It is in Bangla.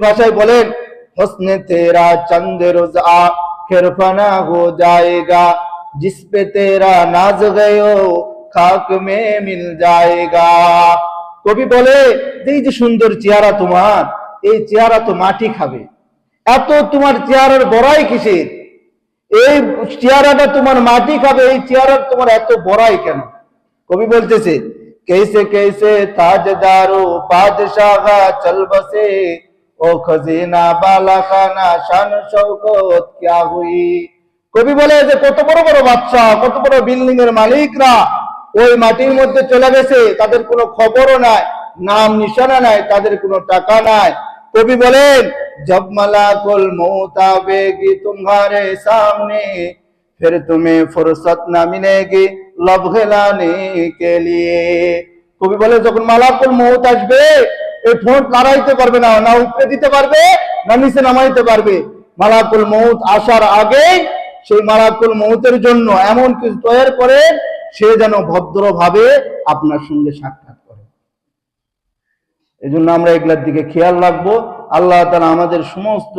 ভাষায় বলেন, हुस्न तेरा चंद रोज आखिर फना हो जाएगा, जिस पे तेरा नाज गयो खाक में मिल जाएगा। কবি বলে এই যে সুন্দর চেহারা তোমার, এই চেহারা তো মাটি খাবে, এত তোমার চেহারার বড়াই কিসের? এই চেহারাটা তোমার মাটি খাবে, এই চেহারার তোমার এত বড়াই কেন? কবি বলতেছে, कैसे कैसे ताजदारो बादशाह चल बसे, ओ खजीना बाला खाना शान शौकत क्या हुई। কবি বলে যে কত বড় বড় বাদশা, কত বড় বিল্ডিং এর মালিকরা ওই মাটির মধ্যে চলে গেছে, তাদের কোনো খবরও নাই, নাম নিশানা নাই, তাদের কোনো টাকা নাই। কবি বলেন, जब मलाकुल मौत आवेगी तुम्हारे सामने, फिर तुम्हें फुर्सत ना मिलेगी लब हिलाने के लिए। কবি বলে যখন মালাকুল মউত আসবে, এই ঠোঁট নাড়াইতে পারবে না, না উপরে দিতে পারবে না নিচে নামাইতে পারবে। মালাকুল মউত আসার আগে সেই মালাকুল মউতের জন্য এমন কিছু তৈরি করে সে যেন ভদ্রভাবে আপনার সঙ্গে সাক্ষাৎ করে। এজন্য আমরা এগুলোর দিকে খেয়াল রাখবো। আল্লাহ তাআলা আমাদের সমস্ত